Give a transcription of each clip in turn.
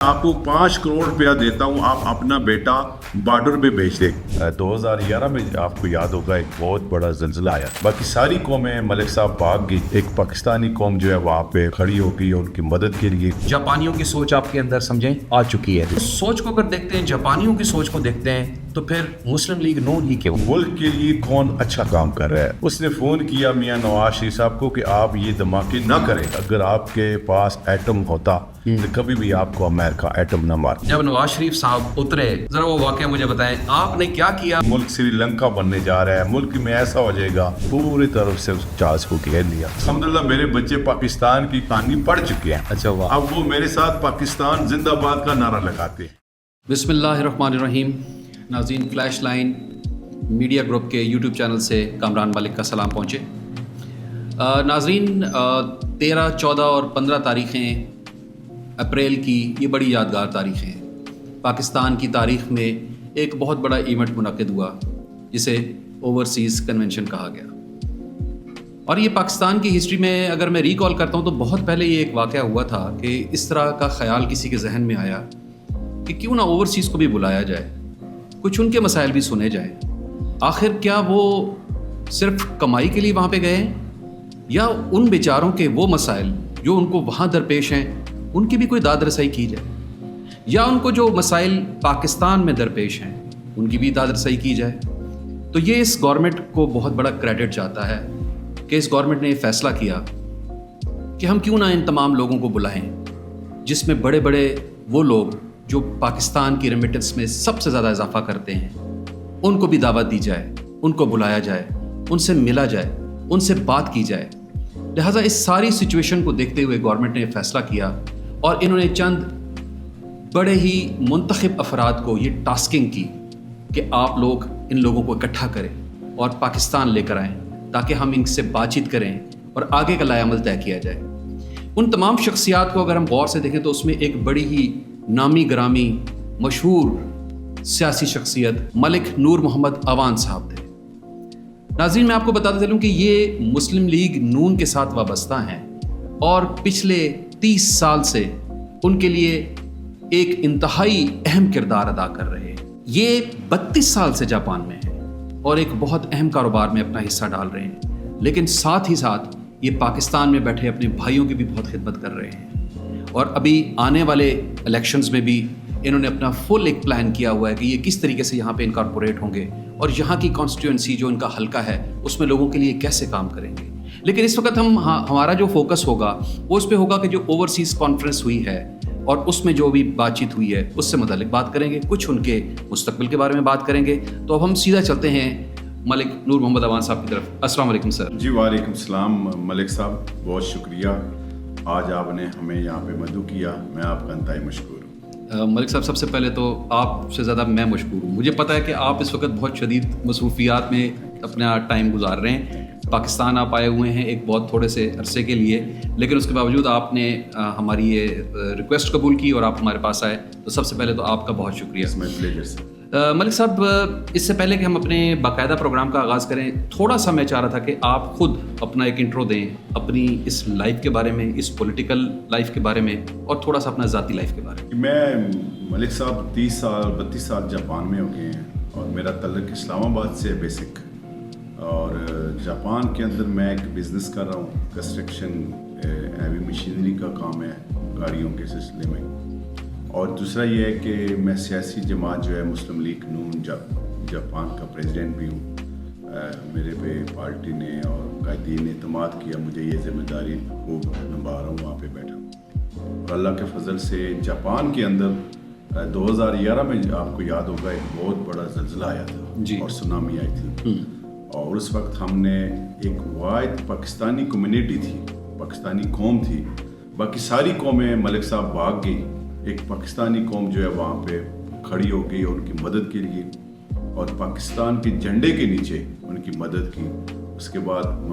آپ کو 5 کروڑ روپیہ دیتا ہوں، آپ اپنا بیٹا بارڈر پہ بھیج دیں۔ 2011 میں آپ کو یاد ہوگا ایک بہت بڑا زلزلہ آیا، باقی ساری قومیں ملک صاحب بھاگ گئی، ایک پاکستانی قوم جو ہے وہاں پہ کھڑی ہو گئی ان کی مدد کے لیے۔ جاپانیوں کی سوچ آپ کے اندر سمجھیں آ چکی ہے، اس سوچ کو اگر دیکھتے ہیں، جاپانیوں کی سوچ کو دیکھتے ہیں، تو پھر مسلم لیگ نون ہی کیوں؟ ملک کے لیے کون اچھا کام کر رہا ہے؟ اس نے فون کیا میاں نواز شریف صاحب کو کہ آپ یہ دھماکے نہ کریں، اگر آپ کے پاس ایٹم ہوتا تو کبھی بھی آپ کو امریکہ ایٹم نہ مار۔ جب نواز شریف صاحب اترے، ذرا وہ واقعہ مجھے بتائیں، آپ نے کیا کیا؟ ملک سری لنکا بننے جا رہا ہے، ملک میں ایسا ہو جائے گا، پوری طرف سے اس جہاز کو گھیر لیا۔ الحمدللہ میرے بچے پاکستان کی کہانی پڑھ چکے ہیں، اچھا واہ۔ اب وہ میرے ساتھ پاکستان زندہ باد کا نعرہ لگاتے ہیں۔ بسم اللہ الرحمن الرحیم۔ ناظرین، فلیش لائن میڈیا گروپ کے یوٹیوب چینل سے کامران ملک کا سلام پہنچے۔ ناظرین، 13، 14 اور 15 تاریخیں اپریل کی یہ بڑی یادگار تاریخیں ہیں۔ پاکستان کی تاریخ میں ایک بہت بڑا ایونٹ منعقد ہوا جسے اوورسیز کنونشن کہا گیا، اور یہ پاکستان کی ہسٹری میں اگر میں ریکال کرتا ہوں تو بہت پہلے یہ ایک واقعہ ہوا تھا کہ اس طرح کا خیال کسی کے ذہن میں آیا کہ کیوں نہ اوورسیز کو بھی بلایا جائے، کچھ ان کے مسائل بھی سنے جائیں۔ آخر کیا وہ صرف کمائی کے لیے وہاں پہ گئے ہیں، یا ان بیچاروں کے وہ مسائل جو ان کو وہاں درپیش ہیں ان کی بھی کوئی داد رسائی کی جائے، یا ان کو جو مسائل پاکستان میں درپیش ہیں ان کی بھی داد رسائی کی جائے؟ تو یہ اس گورنمنٹ کو بہت بڑا کریڈٹ جاتا ہے کہ اس گورنمنٹ نے یہ فیصلہ کیا کہ ہم کیوں نہ ان تمام لوگوں کو بلائیں، جس میں بڑے بڑے وہ لوگ جو پاکستان کی ریمیٹنس میں سب سے زیادہ اضافہ کرتے ہیں، ان کو بھی دعوت دی جائے، ان کو بلایا جائے، ان سے ملا جائے، ان سے بات کی جائے۔ لہٰذا اس ساری سچویشن کو دیکھتے ہوئے گورنمنٹ نے فیصلہ کیا، اور انہوں نے چند بڑے ہی منتخب افراد کو یہ ٹاسکنگ کی کہ آپ لوگ ان لوگوں کو اکٹھا کریں اور پاکستان لے کر آئیں تاکہ ہم ان سے بات چیت کریں اور آگے کا لائحہ عمل طے کیا جائے۔ ان تمام شخصیات کو اگر ہم غور سے دیکھیں تو اس میں ایک بڑی ہی نامی گرامی مشہور سیاسی شخصیت ملک نور محمد عوان صاحب تھے۔ ناظرین، میں آپ کو بتاتا چلوں کہ یہ مسلم لیگ نون کے ساتھ وابستہ ہیں، اور پچھلے 30 سال سے ان کے لیے ایک انتہائی اہم کردار ادا کر رہے ہیں۔ یہ 32 سال سے جاپان میں ہیں اور ایک بہت اہم کاروبار میں اپنا حصہ ڈال رہے ہیں، لیکن ساتھ ہی ساتھ یہ پاکستان میں بیٹھے اپنے بھائیوں کی بھی بہت خدمت کر رہے ہیں، اور ابھی آنے والے الیکشنز میں بھی انہوں نے اپنا فل ایک پلان کیا ہوا ہے کہ یہ کس طریقے سے یہاں پہ انکارپوریٹ ہوں گے اور یہاں کی کانسٹیٹوئنسی جو ان کا حلقہ ہے اس میں لوگوں کے لیے کیسے کام کریں گے۔ لیکن اس وقت ہمارا جو فوکس ہوگا وہ اس پہ ہوگا کہ جو اوورسیز کانفرنس ہوئی ہے اور اس میں جو بھی بات چیت ہوئی ہے اس سے متعلق بات کریں گے، کچھ ان کے مستقبل کے بارے میں بات کریں گے۔ تو اب ہم سیدھا چلتے ہیں ملک نور محمد عوان صاحب کی طرف۔ السلام علیکم سر۔ جی وعلیکم السلام ملک صاحب، بہت شکریہ، آج آپ نے ہمیں یہاں پہ مدعو کیا، میں آپ کا انتہائی مشکور ہوں۔ ملک صاحب، سب سے پہلے تو آپ سے زیادہ میں مشکور ہوں۔ مجھے پتہ ہے کہ آپ اس وقت بہت شدید مصروفیات میں اپنا ٹائم گزار رہے ہیں۔ پاکستان آپ آئے ہوئے ہیں ایک بہت تھوڑے سے عرصے کے لیے، لیکن اس کے باوجود آپ نے ہماری یہ ریکویسٹ قبول کی اور آپ ہمارے پاس آئے، تو سب سے پہلے تو آپ کا بہت شکریہ۔ ملک صاحب، اس سے پہلے کہ ہم اپنے باقاعدہ پروگرام کا آغاز کریں، تھوڑا سا میں چاہ رہا تھا کہ آپ خود اپنا ایک انٹرو دیں اپنی اس لائف کے بارے میں، اس پولیٹیکل لائف کے بارے میں، اور تھوڑا سا اپنا ذاتی لائف کے بارے میں۔ میں ملک صاحب 32 سال جاپان میں ہو گئے ہیں، اور میرا تعلق اسلام آباد سے ہے بیسک، اور جاپان کے اندر میں ایک بزنس کر رہا ہوں، کنسٹرکشن ہیوی مشینری کا کام ہے گاڑیوں کے سلسلے میں، اور دوسرا یہ ہے کہ میں سیاسی جماعت جو ہے مسلم لیگ نون جاپان کا پریزیڈنٹ بھی ہوں۔ میرے پہ پارٹی نے اور قائدین نے اعتماد کیا، مجھے یہ ذمہ داری خوب نبھا رہا ہوں، وہاں پہ بیٹھا ہوں، اور اللہ کے فضل سے جاپان کے اندر 2011 میں آپ کو یاد ہوگا ایک بہت بڑا زلزلہ آیا تھا جی، اور سونامی آئی تھی، اور اس وقت ہم نے ایک واحد پاکستانی کمیونٹی تھی، پاکستانی قوم تھی، باقی ساری قومیں ملک صاحب بھاگ گئی، ایک پاکستانی قوم جو ہے وہاں پہ کھڑی ہو گئی ان کی مدد کے لیے، اور پاکستان کے جھنڈے کے نیچے ان کی مدد کی۔ اس کے بعد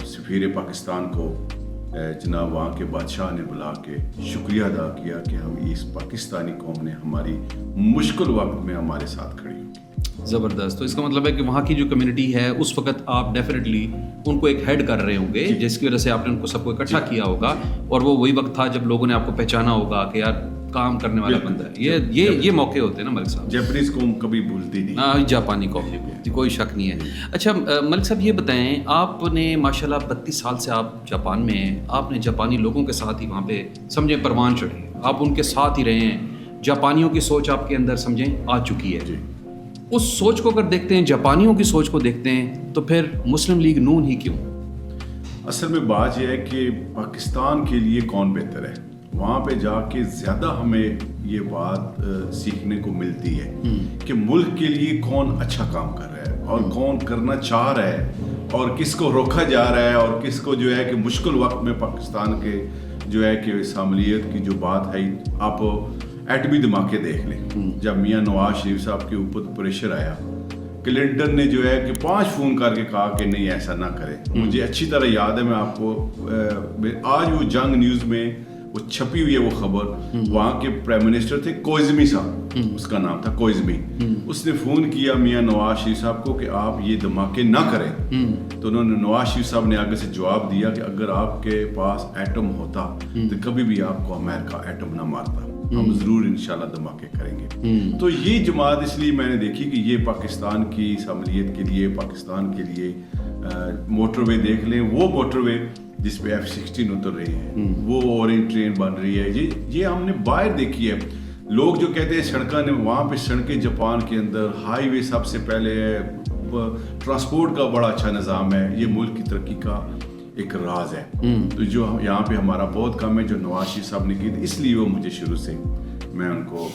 سفیر پاکستان کو جناب وہاں کے بادشاہ نے بلا کے شکریہ ادا کیا کہ ہم اس پاکستانی قوم نے ہماری مشکل وقت میں ہمارے ساتھ کھڑی ہوئی۔ زبردست۔ تو اس کا مطلب ہے کہ وہاں کی جو کمیونٹی ہے اس وقت آپ ڈیفینیٹلی ان کو ایک ہیڈ کر رہے ہوں گے، جس کی وجہ سے آپ نے ان کو سب کو اکٹھا کیا ہوگا، اور وہ وہی وقت تھا جب لوگوں نے آپ کو پہچانا ہوگا کہ یار کام کرنے والا بندہ ہے. یہ موقع ہوتے ہیں نا ملک صاحب. جیپنیز قوم کبھی بھولتی نہیں. ہاں جاپانی قوم, کوئی شک نہیں ہے. اچھا ملک صاحب یہ بتائیں, آپ نے ماشاء اللہ 32 سال سے آپ جاپان میں ہیں, آپ نے جاپانی لوگوں کے ساتھ ہی وہاں پہ سمجھیں پروان چڑھی, آپ ان کے ساتھ ہی رہے ہیں, جاپانیوں کی سوچ آپ کے اندر سمجھیں آ چکی ہے. اس سوچ کو اگر دیکھتے ہیں, جاپانیوں کی سوچ کو دیکھتے ہیں, تو پھر مسلم لیگ نون ہی کیوں؟ اصل میں بات یہ ہے کہ پاکستان کے لیے کون بہتر ہے, وہاں پہ جا کے زیادہ ہمیں یہ بات سیکھنے کو ملتی ہے کہ ملک کے لیے کون اچھا کام کر رہا ہے اور کون کرنا چاہ رہا ہے, اور کس کو روکا جا رہا ہے, اور کس کو جو ہے کہ مشکل وقت میں پاکستان کے جو ہے کہ شمولیت کی جو بات ہے. آپ ایٹمی دھماکے دیکھ لیں, جب میاں نواز شریف صاحب کے اوپر پریشر آیا, کلنٹن نے جو ہے کہ 5 فون کر کے کہا کہ نہیں ایسا نہ کرے. مجھے اچھی طرح یاد ہے, میں آپ کو آج وہ جنگ نیوز میں وہ چھپی ہوئی ہے وہ خبر, وہاں کے پرائم منسٹر تھے کوئزمی صاحب, اس کا نام تھا کوئزمی. اس نے فون کیا میاں نواز شریف صاحب کو کہ آپ یہ دھماکے نہ کریں, تو انہوں نے نواز شریف صاحب نے آگے سے جواب دیا کہ اگر آپ کے پاس ایٹم ہوتا تو کبھی بھی آپ کو امریکہ ایٹم نہ مارتا, ہم ضرور انشاءاللہ دھماکے کریں گے. تو یہ جماعت اس لیے میں نے دیکھی کہ یہ پاکستان کی شمولیت کے لیے, پاکستان کے لیے موٹر وے دیکھ لیں, وہ موٹر وے جس پہ F-16 اتر رہی ہے, وہ اورنج ٹرین بن رہی ہے, یہ ہم نے باہر دیکھی ہے. لوگ جو کہتے ہیں سڑکیں نے, وہاں پہ سڑکیں جاپان کے اندر ہائی وے سب سے پہلے ہے, ٹرانسپورٹ کا بڑا اچھا نظام ہے, یہ ملک کی ترقی کا ایک راز ہے. تو جو یہاں پہ ہمارا بہت کم ہے جو نواز شریف صاحب نے کی, اس لیے وہ مجھے شروع سے میں ان کو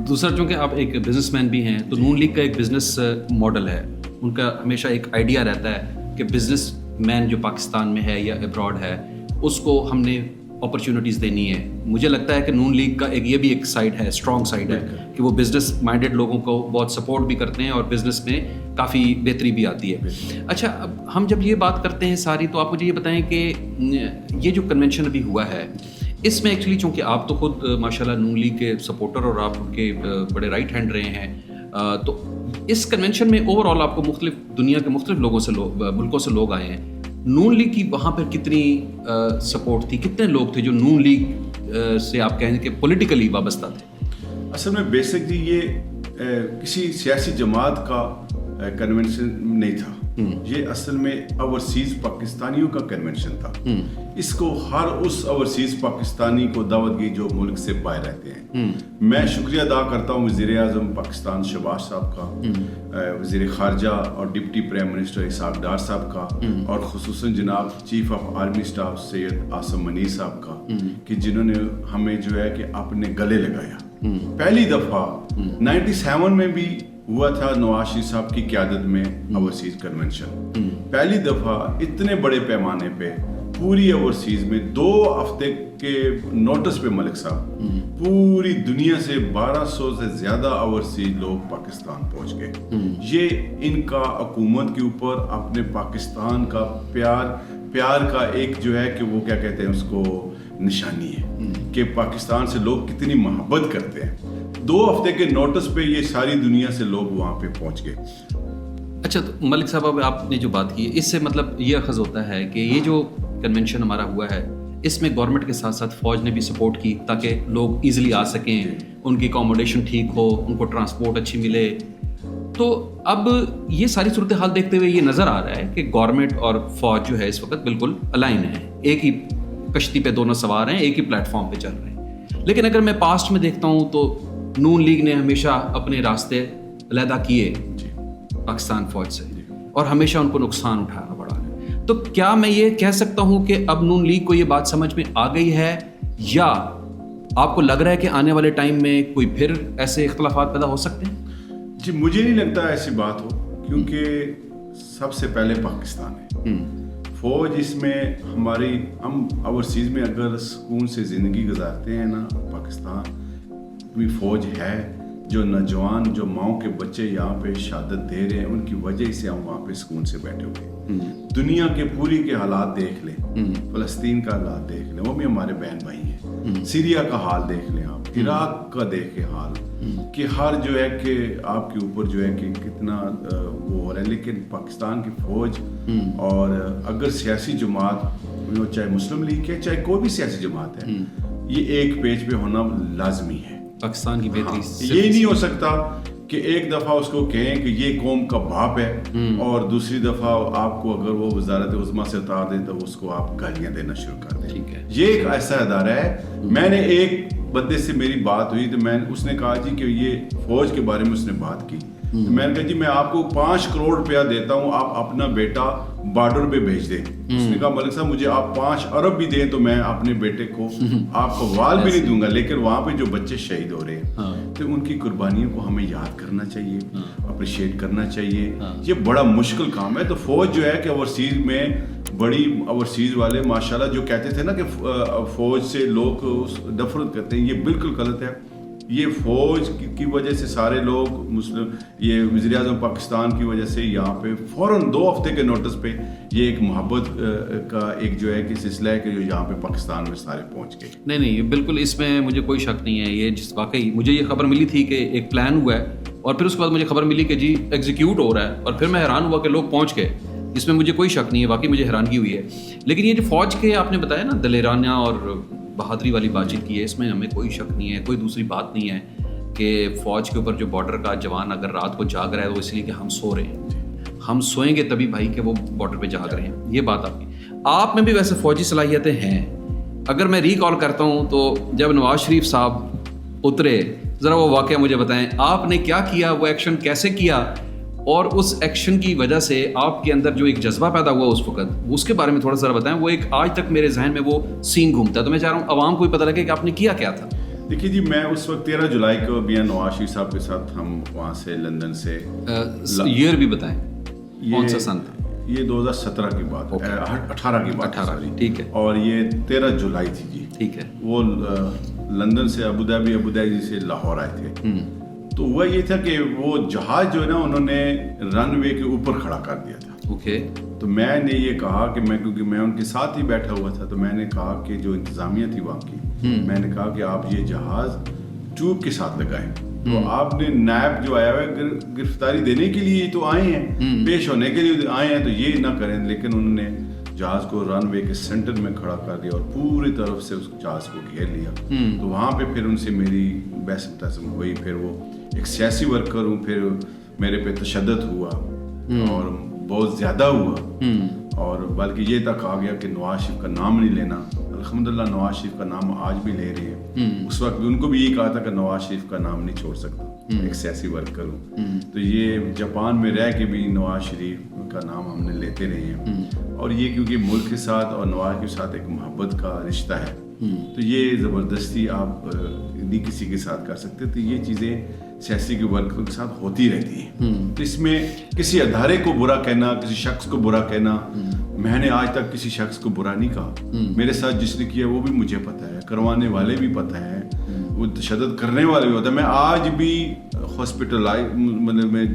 دوسرا, چونکہ آپ ایک بزنس مین بھی ہیں, تو نون لیگ کا ایک بزنس ماڈل ہے, ان کا ہمیشہ ایک آئیڈیا رہتا ہے کہ بزنس مین جو پاکستان میں ہے یا ابراڈ ہے, اس کو ہم نے اپرچونیٹیز دینی ہے. مجھے لگتا ہے کہ نون لیگ کا یہ بھی ایک سائڈ ہے, اسٹرانگ سائڈ ہے, کہ وہ بزنس مائنڈیڈ لوگوں کو بہت سپورٹ بھی کرتے ہیں اور بزنس میں کافی بہتری بھی آتی ہے. اچھا, اب ہم جب یہ بات کرتے ہیں ساری, تو آپ مجھے یہ بتائیں کہ یہ جو کنونشن ابھی ہوا ہے, اس میں ایکچولی چونکہ آپ تو خود ماشاءاللہ نون لیگ کے سپورٹر اور آپ ان کے بڑے رائٹ ہینڈ رہے ہیں, تو اس کنونشن میں اوور آل آپ کو مختلف دنیا کے مختلف ملکوں سے لوگ آئے ہیں. نون لیگ کی وہاں پر کتنی سپورٹ تھی, کتنے لوگ تھے جو نون لیگ سے آپ کہیں کہ پولیٹیکلی وابستہ تھے؟ اصل میں بیسکلی یہ کسی سیاسی جماعت کا کنونشن نہیں تھا, یہ اصل میں اوورسیز پاکستانیوں کا کنونشن تھا. اس کو ہر اس اوورسیز پاکستانی کو دعوت گئی جو ملک سے باہر رہتے ہیں. میں شکریہ ادا کرتا ہوں وزیر اعظم پاکستان شہباز صاحب کا, وزیر خارجہ اور deputy prime minister Ishaq Dar صاحب کا, اور خصوصاً جناب chief of army staff Syed Asim Munir صاحب کا, کہ جنہوں نے ہمیں جو ہے کہ اپنے گلے لگایا. پہلی دفعہ 97 میں بھی ہوا تھا نواز شریف صاحب کی قیادت میں اوورسیز کنونشن. پہلی دفعہ اتنے بڑے پیمانے پہ پوری اوورسیز میں 2 ہفتے کے نوٹس پہ ملک صاحب پوری دنیا سے 1200 سے زیادہ اوورسیز لوگ پاکستان پہنچ گئے. یہ ان کا حکومت کے اوپر اپنے پاکستان کا پیار کا ایک جو ہے کہ وہ کیا کہتے ہیں اس کو نشانی ہے کہ پاکستان سے لوگ کتنی محبت کرتے ہیں. 2 ہفتے کے نوٹس پہ یہ ساری دنیا سے لوگ وہاں پہ پہنچ گئے. اچھا, تو ملک صاحب اب آپ نے جو بات کی, اس سے مطلب یہ اخذ ہوتا ہے کہ یہ جو کنونشن ہمارا ہوا ہے, اس میں گورنمنٹ کے ساتھ ساتھ فوج نے بھی سپورٹ کی تاکہ لوگ ایزیلی آ سکیں, ان کی اکوموڈیشن ٹھیک ہو, ان کو ٹرانسپورٹ اچھی ملے. تو اب یہ ساری صورتحال دیکھتے ہوئے یہ نظر آ رہا ہے کہ گورنمنٹ اور فوج جو ہے اس وقت بالکل الائن ہے, ایک ہی کشتی پہ دونوں سوار ہیں, ایک ہی پلیٹ فارم پہ چل رہے ہیں. لیکن اگر میں پاسٹ میں دیکھتا ہوں تو نون لیگ نے ہمیشہ اپنے راستے علیحدہ کیے پاکستان فوج سے, اور ہمیشہ ان کو نقصان اٹھانا پڑا. تو کیا میں یہ کہہ سکتا ہوں کہ اب نون لیگ کو یہ بات سمجھ میں آ گئی ہے, یا آپ کو لگ رہا ہے کہ آنے والے ٹائم میں کوئی پھر ایسے اختلافات پیدا ہو سکتے ہیں؟ جی مجھے نہیں لگتا ایسی بات ہو, کیونکہ سب سے پہلے پاکستان ہے. فوج اس میں ہم اوورسیز میں اگر سکون سے زندگی گزارتے ہیں نا, پاکستان بھی فوج ہے جو نوجوان جو ماؤں کے بچے یہاں پہ شہادت دے رہے ہیں, ان کی وجہ سے ہم وہاں پہ سکون سے بیٹھے ہوئے. دنیا کے پوری کے حالات دیکھ لیں, فلسطین کا حالات دیکھ لیں, وہ بھی ہمارے بہن بھائی ہیں. سیریا کا حال دیکھ لیں آپ, عراق کا دیکھیں حال, کہ ہر جو ہے کہ آپ کے اوپر جو ہے کہ کتنا وہ ہو رہا ہے. لیکن پاکستان کی فوج, اور اگر سیاسی جماعت چاہے مسلم لیگ ہے چاہے کوئی بھی سیاسی جماعت ہے, یہ ایک پیج پہ ہونا لازمی ہے. پاکستان کی بہتری یہ نہیں ہو سکتا کہ ایک دفعہ اس کو کہیں کہ یہ قوم کا باپ ہے اور دوسری دفعہ آپ کو اگر وہ وزارت عظمیٰ سے اتار دیں تو اس کو آپ گالیاں دینا شروع کر دیں. یہ ایک ایسا ادارہ ہے. میں نے ایک بندے سے میری بات ہوئی تو اس نے کہا جی کہ یہ فوج کے بارے میں اس نے بات کی. میں نے کہا جی میں آپ کو 5 کروڑ روپیہ دیتا ہوں, آپ اپنا بیٹا بارڈر پہ بھیج دیں. اس نے کہا ملک صاحب مجھے آپ 5 ارب بھی دیں تو میں اپنے بیٹے کو آپ کو وال بھی نہیں دوں گا, لیکن وہاں پہ جو بچے شہید ہو رہے ہیں تو ان کی قربانیوں کو ہمیں یاد کرنا چاہیے, اپریشیٹ کرنا چاہیے. یہ بڑا مشکل کام ہے. تو فوج جو ہے کہ اوورسیز میں بڑی اوورسیز والے ماشاءاللہ جو کہتے تھے نا کہ فوج سے لوگ نفرت کرتے ہیں, یہ بالکل غلط ہے. یہ فوج کی وجہ سے سارے لوگ مسلم, یہ وزیر اعظم پاکستان کی وجہ سے یہاں پہ فوراً 2 ہفتے کے نوٹس پہ یہ ایک محبت کا ایک جو ہے کہ سلسلہ ہے کہ جو یہاں پہ پاکستان میں سارے پہنچ گئے. نہیں بالکل اس میں مجھے کوئی شک نہیں ہے. یہ جس واقعی مجھے یہ خبر ملی تھی کہ ایک پلان ہوا ہے اور پھر اس کے بعد مجھے خبر ملی کہ جی ایگزیکیوٹ ہو رہا ہے, اور پھر میں حیران ہوا کہ لوگ پہنچ گئے. اس میں مجھے کوئی شک نہیں ہے, واقعی مجھے حیرانگی ہوئی ہے. لیکن یہ جو فوج کے آپ نے بتایا نا دلیرانہ اور بہادری والی بات چیت کی ہے, اس میں ہمیں کوئی شک نہیں ہے, کوئی دوسری بات نہیں ہے کہ فوج کے اوپر جو بارڈر کا جوان اگر رات کو جاگ رہا ہے تو اس لیے کہ ہم سو رہے ہیں, ہم سوئیں گے تبھی بھائی کہ وہ بارڈر پہ جاگ رہے ہیں. یہ بات آپ کی. آپ میں بھی ویسے فوجی صلاحیتیں ہیں. اگر میں ریکال کرتا ہوں تو جب نواز شریف صاحب اترے, ذرا وہ واقعہ مجھے بتائیں, آپ نے کیا کیا, وہ ایکشن کیسے کیا, اور اس ایکشن کی وجہ سے آپ کے اندر جو ایک جذبہ پیدا ہوا اس وقت, اس کے بارے میں تھوڑا سا بتائیں. وہ ایک آج تک میرے ذہن میں وہ سین گھومتا ہے, تو میں چاہ رہا ہوں عوام کو بھی پتہ لگے کہ آپ نے کیا کیا تھا. دیکھیے جی, میں اس وقت 13 جولائی کو بھی نواز شریف صاحب کے ساتھ ہم وہاں سے لندن سے, ایئر بھی بتائیں کون سا سن تھا. یہ 2017 کی بات, 18 کی بات, 18 ٹھیک ہے, اور یہ 13 جولائی تھی جی. ٹھیک ہے. وہ لندن سے ابوظہبی سے لاہور آئے تھے. تو ہوا یہ تھا کہ وہ جہاز جو ہے نا انہوں نے رن وے کے اوپر کھڑا کر دیا تھا. اوکے. تو میں نے یہ کہا کہ کیونکہ میں ان کے ساتھ ہی بیٹھا ہوا تھا, تو میں نے کہا کہ جو انتظامیہ تھی وہاں کی, میں نے کہا کہ آپ یہ جہاز ٹیوب کے ساتھ لگائیں. تو آپ نے نیب جو آیا ہوا ہے گرفتاری دینے کے لیے تو آئے ہیں, پیش ہونے کے لیے آئے ہیں, تو یہ نہ کریں. لیکن انہوں نے جہاز کو رن وے کے سینٹر میں کھڑا کر دیا اور پوری طرف سے اس جہاز کو گھیر لیا. تو وہاں پہ پھر ان سے میری بحث تسم ہوئی. پھر وہ ایک سیاسی ورکر ہوں, پھر میرے پہ تشدد ہوا اور بہت زیادہ ہوا, اور بلکہ یہ تک آ گیا کہ نواز شریف کا نام نہیں لینا. الحمدللہ نواز شریف کا نام آج بھی لے رہے ہیں. اس وقت بھی ان کو بھی یہ کہا تھا کہ نواز شریف کا نام نہیں چھوڑ سکتا, ایک سیاسی ورکر ہوں. تو یہ جاپان میں رہ کے بھی نواز شریف کا نام ہم نے لیتے رہے ہیں, اور یہ کیونکہ ملک کے ساتھ اور نواز کے ساتھ ایک محبت کا رشتہ ہے, تو یہ زبردستی آپ نہیں کسی کے ساتھ کر سکتے. تو یہ چیزیں سیاسی کے ورکروں کے ساتھ ہوتی رہتی ہیں. تو اس میں کسی ادارے کو برا کہنا, کسی شخص کو برا کہنا, میں نے آج تک کسی شخص کو برا نہیں کہا. میرے ساتھ جس نے کیا وہ بھی مجھے پتہ ہے, کروانے والے بھی پتہ ہے, وہ تشدد کرنے والے بھی ہوتا ہے. میں آج بھی ہاسپٹل مطلب میں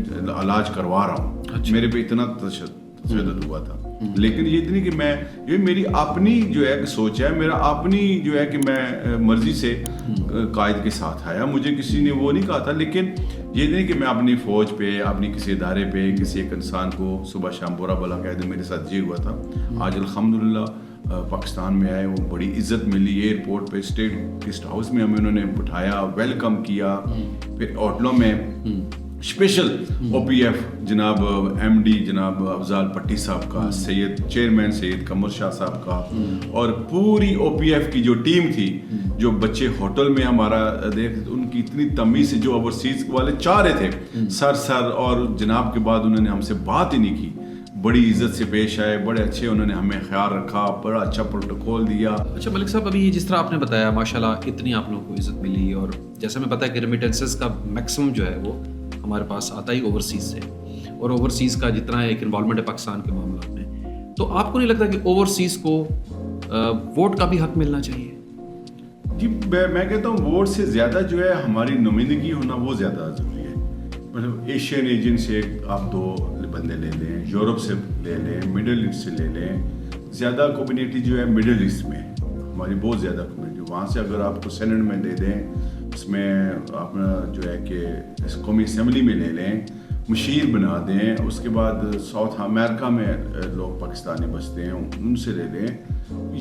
علاج کروا رہا ہوں. میرے پہ اتنا تشدد ہوا تھا, لیکن یہ اتنی کہ میں, یہ میری اپنی جو ہے سوچ ہے, میرا اپنی جو ہے کہ میں مرضی سے قائد کے ساتھ آیا. مجھے کسی نے وہ نہیں کہا تھا. لیکن یہ نہیں کہ میں اپنی فوج پہ, اپنی کسی ادارے پہ, کسی ایک انسان کو صبح شام برا بلا کہہ دوں. میرے ساتھ یہ ہوا تھا. آج الحمدللہ پاکستان میں آئے, وہ بڑی عزت ملی. ایئرپورٹ پہ اسٹیٹ گیسٹ ہاؤس میں ہمیں انہوں نے بٹھایا, ویلکم کیا. پھر ہوٹلوں میں اسپیشل او پی ایف جناب ایم ڈی جناب افضال پٹی صاحب کا, سید چیئرمین سید قمر شاہ صاحب کا, اور پوری او پی ایف کی جو ٹیم تھی, جو بچے ہوٹل میں ہمارا دیکھ, ان کی اتنی تمیز سے, جو اوورسیز والے چاہ رہے تھے سر, اور جناب کے بعد انہوں نے ہم سے بات ہی نہیں کی. بڑی عزت سے پیش آئے, بڑے اچھے انہوں نے ہمیں خیال رکھا, بڑا اچھا پروٹوکول دیا. اچھا ملک صاحب, ابھی جس طرح آپ نے بتایا ماشاءاللہ اتنی آپ لوگوں کو عزت ملی, اور جیسا میں پتہ ہے کہ ریمیٹنسز کا میکسیمم جو ہے وہ ہمارے پاس آتا ہی اوورسیز سے, اور اوورسیز کا جتنا ایک انوالومنٹ ہے پاکستان کے معاملات میں, تو آپ کو نہیں لگتا کہ اوورسیز کو ووٹ کا بھی حق ملنا چاہیے؟ جی میں کہتا ہوں ووٹ سے زیادہ جو ہے ہماری نمائندگی ہونا وہ زیادہ ضروری ہے. مطلب ایشین ایجن سے آپ 2 بندے لے لیں, یورپ سے لے لیں, مڈل ایسٹ سے لے لیں. زیادہ کمیونٹی جو ہے مڈل ایسٹ میں ہماری بہت زیادہ کمیونٹی, وہاں سے اگر آپ کو سینٹ میں دے دیں, اس میں اپنا جو ہے کہ قومی اسمبلی میں لے لیں, مشیر بنا دیں. اس کے بعد ساؤتھ امریکہ میں لوگ پاکستانی بستے ہیں, ان سے لے لیں.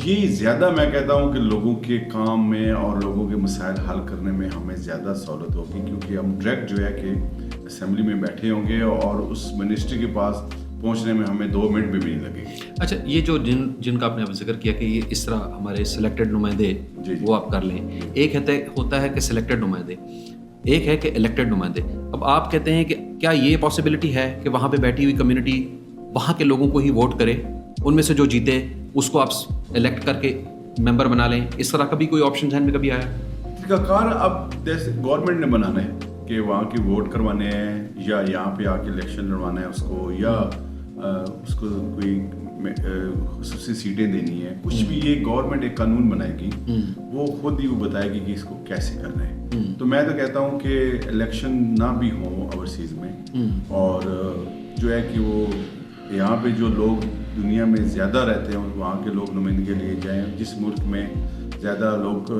یہ زیادہ میں کہتا ہوں کہ لوگوں کے کام میں اور لوگوں کے مسائل حل کرنے میں ہمیں زیادہ سہولت ہوگی, کیونکہ ہم ڈائریکٹ جو ہے کہ اسمبلی میں بیٹھے ہوں گے اور اس منسٹری کے پاس پہنچنے میں ہمیں 2 منٹ بھی نہیں لگے گی. اچھا, یہ جو جن کا آپ نے ذکر کیا کہ یہ اس طرح ہمارے سلیکٹڈ نمائندے وہ آپ کر لیں, ایک ہوتا ہے کہ سلیکٹڈ نمائندے, ایک ہے کہ الیکٹڈ نمائندے. اب آپ کہتے ہیں کہ کیا یہ پاسبلٹی ہے کہ وہاں پہ بیٹھی ہوئی کمیونٹی وہاں کے لوگوں کو ہی ووٹ کرے, ان میں سے جو جیتے اس کو آپ الیکٹ کر کے ممبر بنا لیں؟ اس طرح کبھی کوئی آپشن ذہن میں کبھی آیا؟ طریقہ کار اب جیسے گورنمنٹ نے بنانا ہے کہ وہاں کی ووٹ کروانے ہیں یا یہاں پہ آ کے الیکشن لڑوانا ہے اس کو, یا اس کو کوئی خصوصی سیٹیں دینی ہے, کچھ بھی. یہ گورنمنٹ ایک قانون بنائے گی, وہ خود ہی وہ بتائے گی کہ اس کو کیسے کرنا ہے. تو میں تو کہتا ہوں کہ الیکشن نہ بھی ہوں اوورسیز میں, اور جو ہے کہ وہ یہاں پہ جو لوگ دنیا میں زیادہ رہتے ہیں وہاں کے لوگ نمائندگی لیے جائیں. جس ملک میں زیادہ لوگ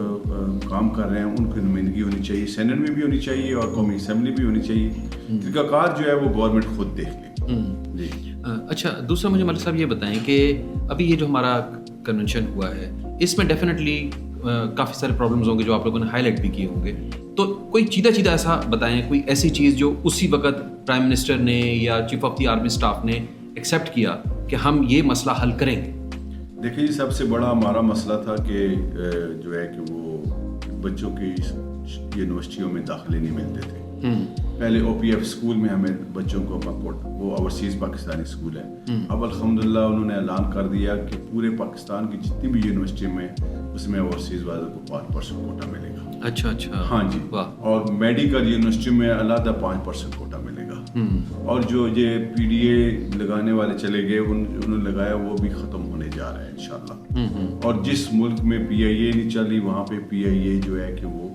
کام کر رہے ہیں ان کی نمائندگی ہونی چاہیے, سینٹ میں بھی ہونی چاہیے اور قومی اسمبلی بھی ہونی چاہیے. طریقہ کار جو ہے وہ گورنمنٹ خود دیکھ لے. جی اچھا, دوسرا مجھے ملک صاحب یہ بتائیں کہ ابھی یہ جو ہمارا کنونشن ہوا ہے اس میں ڈیفینیٹلی کافی سارے پرابلمز ہوں گے جو آپ لوگوں نے ہائی لائٹ بھی کیے ہوں گے. تو کوئی چیدہ ایسا بتائیں, کوئی ایسی چیز جو اسی وقت پرائم منسٹر نے یا chief of the army staff نے ایکسیپٹ کیا کہ ہم یہ مسئلہ حل کریں گے. دیکھیے جی, سب سے بڑا ہمارا مسئلہ تھا کہ جو ہے کہ وہ بچوں کی یونیورسٹیوں میں داخلے نہیں ملتے تھے. پہلے او پی ایف اسکول میں ہمیں بچوں کو وہ اوورسیز پاکستانی اسکول ہے. اب الحمدللہ انہوں نے اعلان کر دیا کہ پورے پاکستان کی جتنی بھی یونیورسٹی میں اس میں اوورسیز والوں کو 5% کوٹا ملے گا. اچھا اچھا, ہاں جی. اور میڈیکل یونیورسٹی میں علیحدہ 5% کوٹا ملے گا. اور جو یہ پی ڈی اے لگانے والے چلے گئے انہوں نے لگایا, وہ بھی ختم ہونے جا رہا ہے انشاءاللہ. اور جس ملک میں پی آئی اے نہیں چلی وہاں پہ پی آئی اے جو ہے کہ وہ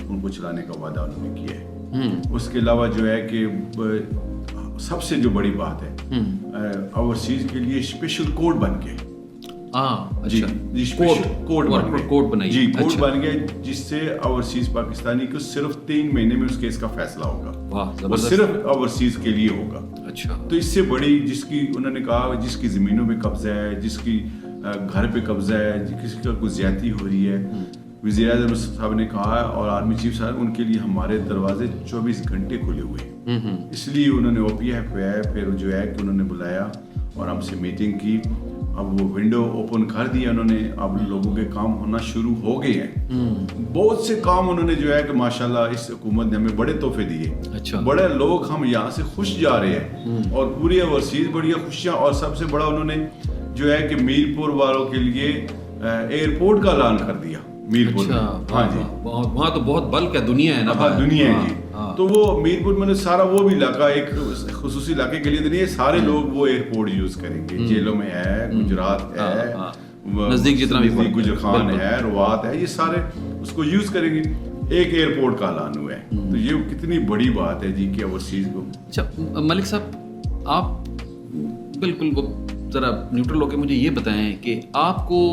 ان کو چلانے کا وعدہ انہوں نے کیا ہے. اس کے علاوہ جو ہے کہ سب سے جو بڑی بات ہے اوورسیز کے لیے اسپیشل کوڈ بن گئے. کوڈ بن گئے جس سے اوورسیز پاکستانی کو صرف 3 مہینے میں اس کیس کا فیصلہ ہوگا, وہ صرف اوورسیز کے لیے ہوگا. اچھا, تو اس سے بڑی جس کی انہوں نے کہا جس کی زمینوں پہ قبضہ ہے, جس کی گھر پہ قبضہ ہے, کسی کا کوئی زیادتی ہو رہی ہے, وزیر اعظم صاحب نے کہا اور آرمی چیف صاحب ان کے لیے ہمارے دروازے 24 گھنٹے کھلے ہوئے ہیں. اس لیے انہوں نے او پی ایف پہ پھر جو ہے کہ انہوں نے بلایا اور ہم سے میٹنگ کی. اب وہ ونڈو اوپن کر دیا انہوں نے, اب لوگوں کے کام ہونا شروع ہو گئے ہیں. بہت سے کام انہوں نے جو ہے کہ ماشاءاللہ اس حکومت نے ہمیں بڑے تحفے دیے. اچھا, بڑے لوگ ہم یہاں سے خوش جا رہے ہیں اور پوری اوورسیز بڑی خوشیاں. اور سب سے بڑا انہوں نے جو ہے کہ میرپور والوں کے لیے ایئرپورٹ کا اعلان کر دیا. میرپور, ہاں جی, وہاں تو بہت بلک ہے, دنیا ہے نا. ہاں دنیا ہے جی. تو وہ میرپور میں سارا وہ بھی علاقہ ایک خصوصی علاقے کے لیے تو نہیں ہے, سارے لوگ وہ ایئرپورٹ یوز کریں گے. جیلوں میں ہے, گجرات ہے, نزدیک جتنا بھی گجر خان ہے, روات ہے, یہ سارے اس کو یوز کریں گے. ایک ایئرپورٹ کا اعلان ہوا ہے. تو یہ کتنی بڑی بات ہے جی کہ اوورسیز کو. اچھا ملک صاحب, آپ بالکل وہ ذرا نیوٹرل ہو کے مجھے یہ بتائیں کہ آپ کو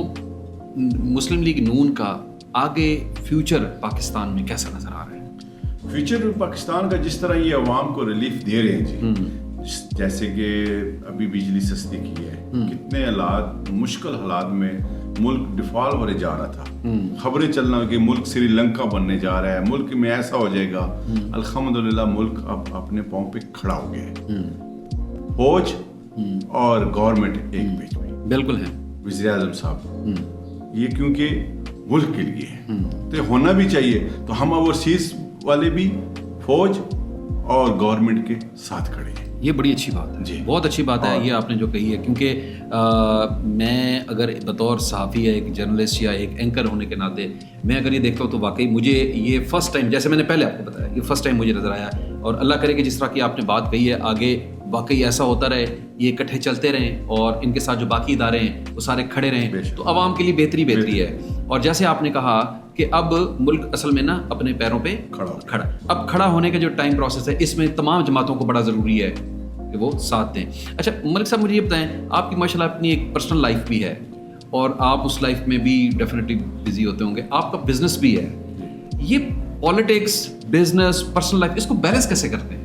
مسلم لیگ نون کا آگے فیوچر پاکستان میں کیسا نظر آ رہا ہے؟ فیوچر پاکستان کا جس طرح یہ عوام کو ریلیف دے رہے ہیں جی, جیسے کہ ابھی بجلی سستی کی ہے, کتنے حالات مشکل حالات میں ملک ڈیفالٹ ہونے جا رہا تھا. خبریں چلنا کہ ملک سری لنکا بننے جا رہا ہے, ملک میں ایسا ہو جائے گا. الحمدللہ ملک اب اپنے پاؤں پہ کھڑا ہو گیا ہے. فوج اور گورنمنٹ ایک پیج میں بالکل ہے. وزیر اعظم صاحب یہ کیونکہ ملک کے لیے ہے تو ہونا بھی چاہیے. تو ہم اوورسیز والے بھی فوج اور گورنمنٹ کے ساتھ کھڑے ہیں. یہ بڑی اچھی بات ہے جی, بہت اچھی بات ہے یہ آپ نے جو کہی ہے. کیونکہ میں اگر بطور صحافی یا ایک جرنلسٹ یا ایک اینکر ہونے کے ناطے میں اگر یہ دیکھتا ہوں تو واقعی مجھے یہ فرسٹ ٹائم, جیسے میں نے پہلے آپ کو بتایا, یہ فرسٹ ٹائم مجھے نظر آیا. اور اللہ کرے کہ جس طرح کی آپ نے بات کہی ہے آگے واقعی ایسا ہوتا رہے, یہ اکٹھے چلتے رہیں اور ان کے ساتھ جو باقی ادارے ہیں وہ سارے کھڑے رہیں, تو عوام کے لیے بہتری ہے. اور جیسے آپ نے کہا کہ اب ملک اصل میں نا اپنے پیروں پہ کھڑا ہونے کا جو ٹائم پروسیس ہے اس میں تمام جماعتوں کو بڑا ضروری ہے کہ وہ ساتھ دیں. اچھا ملک صاحب مجھے یہ بتائیں, آپ کی ماشاء اللہ اپنی ایک پرسنل لائف بھی ہے اور آپ اس لائف میں بھی ڈیفینیٹلی بزی ہوتے ہوں گے, آپ کا بزنس بھی ہے. یہ پالیٹکس, بزنس, پرسنل لائف, اس کو بیلنس کیسے کرتے ہیں؟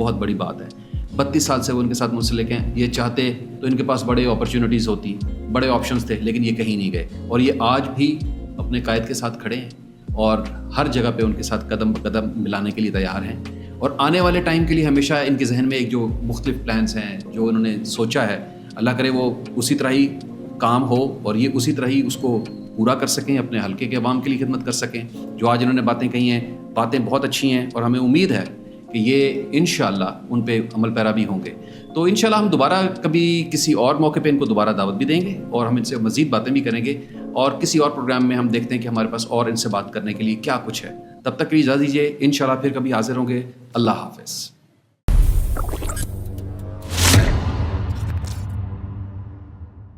بہت بڑی بات ہے. 32 سال سے وہ ان کے ساتھ منسلک ہیں. یہ چاہتے تو ان کے پاس بڑے اپرچونٹیز ہوتی, بڑے آپشنز تھے, لیکن یہ کہیں نہیں گئے, اور یہ آج بھی اپنے قائد کے ساتھ کھڑے ہیں اور ہر جگہ پہ ان کے ساتھ قدم بقدم ملانے کے لیے تیار ہیں. اور آنے والے ٹائم کے لیے ہمیشہ ان کے ذہن میں ایک جو مختلف پلانس ہیں جو انہوں نے سوچا ہے, اللہ کرے وہ اسی طرح ہی کام ہو اور یہ اسی طرح ہی اس کو پورا کر سکیں, اپنے حلقے کے عوام کے لیے خدمت کر سکیں. جو آج انہوں نے باتیں کہی ہیں, باتیں بہت اچھی ہیں اور ہمیں امید ہے کہ یہ انشاءاللہ ان پہ عمل پیرا بھی ہوں گے. تو انشاءاللہ ہم دوبارہ کبھی کسی اور موقع پہ ان کو دوبارہ دعوت بھی دیں گے اور ہم ان سے مزید باتیں بھی کریں گے, اور کسی اور پروگرام میں ہم دیکھتے ہیں کہ ہمارے پاس اور ان سے بات کرنے کے لیے کیا کچھ ہے. تب تک کے لیے اجازت دیجیے, انشاءاللہ پھر کبھی حاضر ہوں گے. اللہ حافظ.